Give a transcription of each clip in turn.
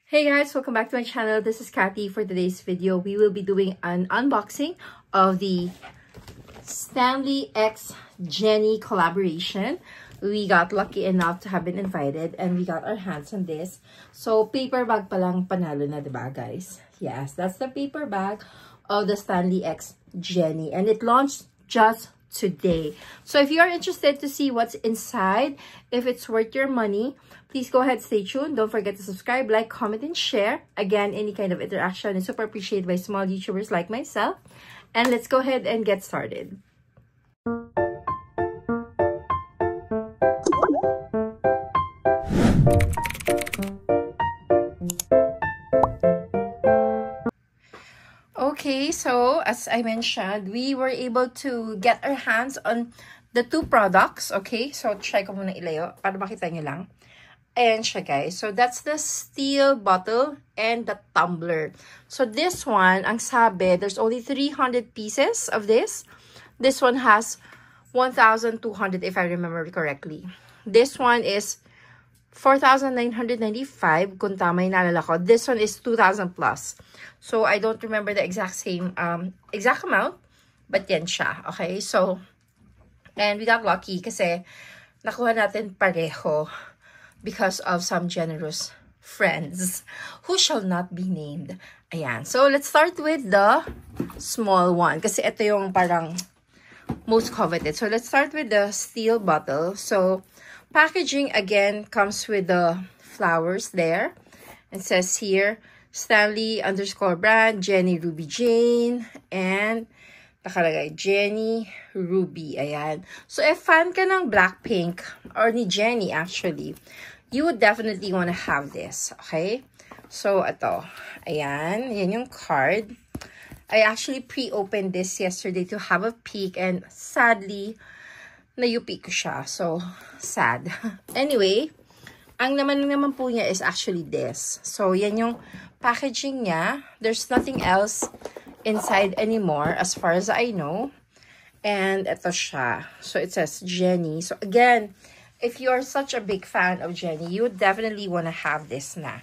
Hey guys, welcome back to my channel. This is Kathy. For today's video, we will be doing an unboxing of the Stanley X Jenny collaboration. We got lucky enough to have been invited and we got our hands on this. So, paper bag palang panalo na, diba guys? Yes, that's the paper bag of the Stanley X Jenny. And it launched just today. So, if you are interested to see what's inside, if it's worth your money, please go ahead, stay tuned. Don't forget to subscribe, like, comment, and share. Again, any kind of interaction is super appreciated by small YouTubers like myself. And let's go ahead and get started. Okay, so as I mentioned, we were able to get our hands on the two products. Okay, so try ko muna ilayo para makita nyo lang. Ayan siya guys. So that's the steel bottle and the tumbler. So this one, ang sabi, there's only 300 pieces of this. This one has 1,200 if I remember correctly. This one is 4,995 kung tama yung naalala ko. This one is 2,000 plus. So I don't remember the exact amount, but yan siya. Okay, so and we got lucky kasi nakuha natin pareho because of some generous friends who shall not be named. Ayan. So, let's start with the small one. Kasi ito yung parang most coveted. So, let's start with the steel bottle. So, packaging again comes with the flowers there. It says here, Stanley _brand, Jenny Ruby Jane, and nakalagay, Jenny Ruby. Ayan. So, if fan ka ng Blackpink, or ni Jenny actually, you would definitely want to have this. Okay? So, ito. Ayan. Yan yung card. I actually pre-opened this yesterday to have a peek and sadly, na-UP ko siya. So, sad. Anyway, ang naman po niya is actually this. So, yan yung packaging niya. There's nothing else inside anymore as far as I know. And ito siya. So, it says Jenny. So, again, if you are such a big fan of Jenny, you would definitely want to have this na.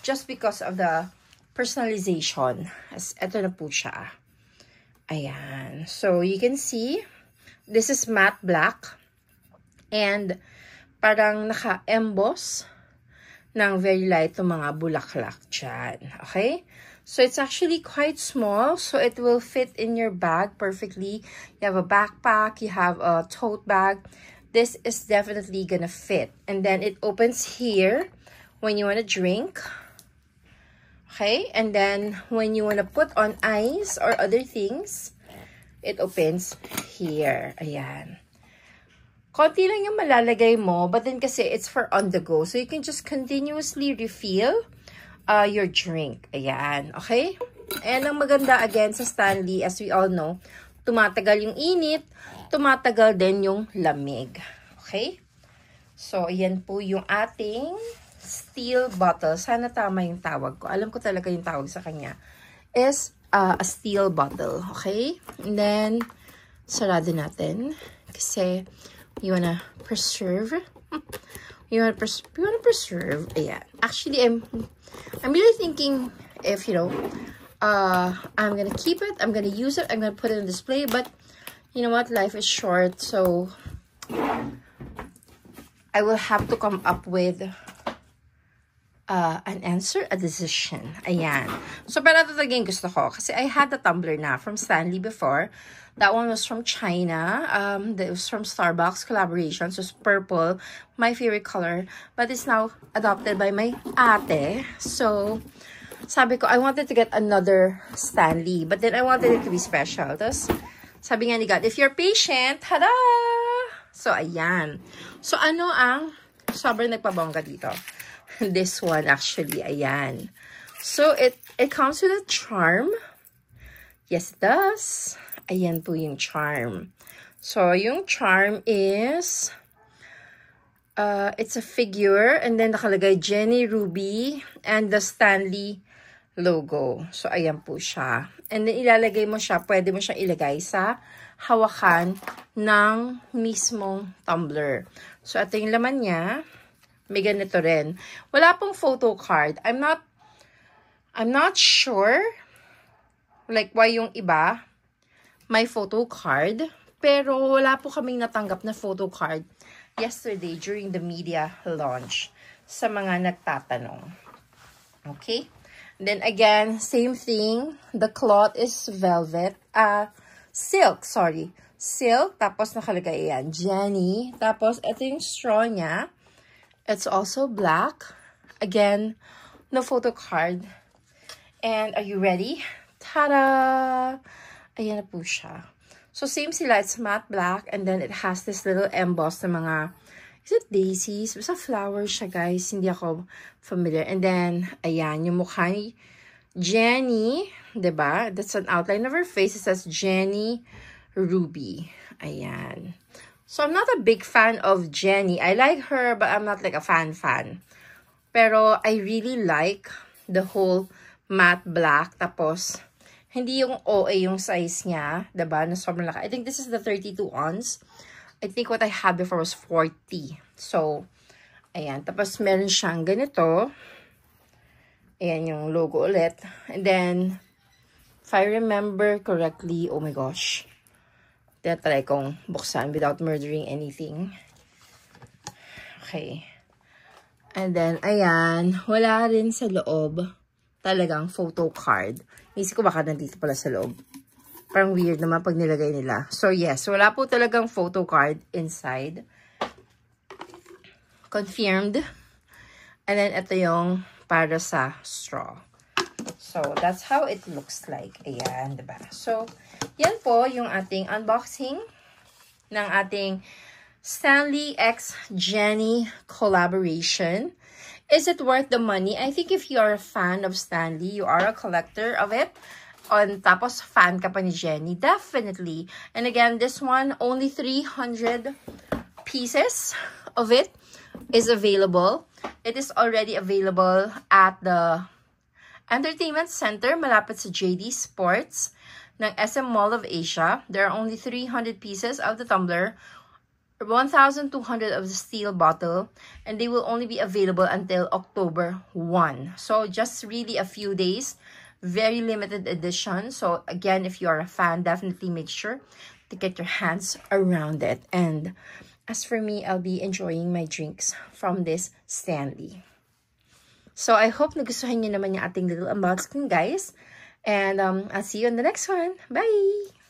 Just because of the personalization. Ito na po siya. Ayan. So, you can see, this is matte black. And, parang naka-emboss ng very light ng mga bulaklak dyan. Okay? So, it's actually quite small. So, it will fit in your bag perfectly. You have a backpack. You have a tote bag. This is definitely gonna fit. And then, it opens here when you want to drink. Okay? And then, when you want to put on ice or other things, it opens here. Ayan. Konti lang yung malalagay mo, but then kasi it's for on the go. So, you can just continuously refill your drink. Ayan. Okay? And ang maganda again sa Stanley, as we all know, tumatagal yung init, tumatagal din yung lamig. Okay? So, ayan po yung ating steel bottle. Sana tama yung tawag ko. Alam ko talaga yung tawag sa kanya. Is a steel bottle. Okay? And then, sarado natin. Kasi, you wanna preserve. You wanna preserve. Ayan. Actually, I'm really thinking if, you know, I'm gonna keep it, I'm gonna use it, I'm gonna put it on display, but you know what, life is short, so I will have to come up with an answer, a decision. Ayan. So, pero ito talagang gusto ko, kasi I had the tumbler na from Stanley before. That one was from China. That was from Starbucks collaboration. So, it's purple, my favorite color, but it's now adopted by my ate. So, sabi ko, I wanted to get another Stanley, but then I wanted it to be special. Tapos, sabi nga ni God, if you're patient, tada! So, ayan. So, ano ang sobrang nagpabongga dito? This one, actually, ayan. So, it comes with a charm. Yes, it does. Ayan po yung charm. So, yung charm is, it's a figure, and then nakalagay Jenny Ruby, and the Stanley logo. So, ayan po siya. And then, ilalagay mo siya, pwede mo siyang ilagay sa hawakan ng mismong tumbler. So, ito yung laman niya. May ganito rin. Wala pong photo card. I'm not I'm not sure, like, why yung iba may photo card. Pero wala po kaming natanggap na photo card yesterday during the media launch sa mga nagtatanong. Okay? Then again, same thing. The cloth is velvet. Silk, sorry. Silk. Tapos nakalagay yan, Jenny. Tapos ito yung straw niya. It's also black. Again, no photo card. And are you ready? Ta-da! Ayan na po siya. So, same sila. It's matte black. And then, it has this little emboss na mga, is it daisies? Basta flowers siya, guys. Hindi ako familiar. And then, ayan, yung mukha ni Jenny. Diba? That's an outline of her face. It says Jenny Ruby. Ayan. So, I'm not a big fan of Jenny. I like her, but I'm not like a fan. Pero, I really like the whole matte black. Tapos, hindi yung OA yung size niya. Diba? Na sobrang laki. I think this is the 32 ounce. I think what I had before was 40. So, ayan. Tapos, meron siyang ganito. Ayan yung logo ulit. And then, if I remember correctly, oh my gosh. Tinatry kong buksan without murdering anything. Okay. And then, ayan. Wala rin sa loob talagang photo card. Isip ko baka nandito pala sa loob. Parang weird naman pag nilagay nila. So, yes. Wala po talagang photo card inside. Confirmed. And then, ito yung para sa straw. So, that's how it looks like. Ayan, diba? So, yan po yung ating unboxing ng ating Stanley x Jenny collaboration. Is it worth the money? I think if you are a fan of Stanley, you are a collector of it, tapos fan ka pa ni Jenny, definitely. And again, this one, only 300 pieces of it is available. It is already available at the Entertainment Center, malapit sa JD Sports ng SM Mall of Asia. There are only 300 pieces of the tumbler, 1,200 of the steel bottle, and they will only be available until October 1. So, just really a few days. Very limited edition. So, again, if you are a fan, definitely make sure to get your hands around it. And as for me, I'll be enjoying my drinks from this Stanley. So, I hope nagustuhan nyo naman yung ating little unboxing, guys. And I'll see you on the next one. Bye!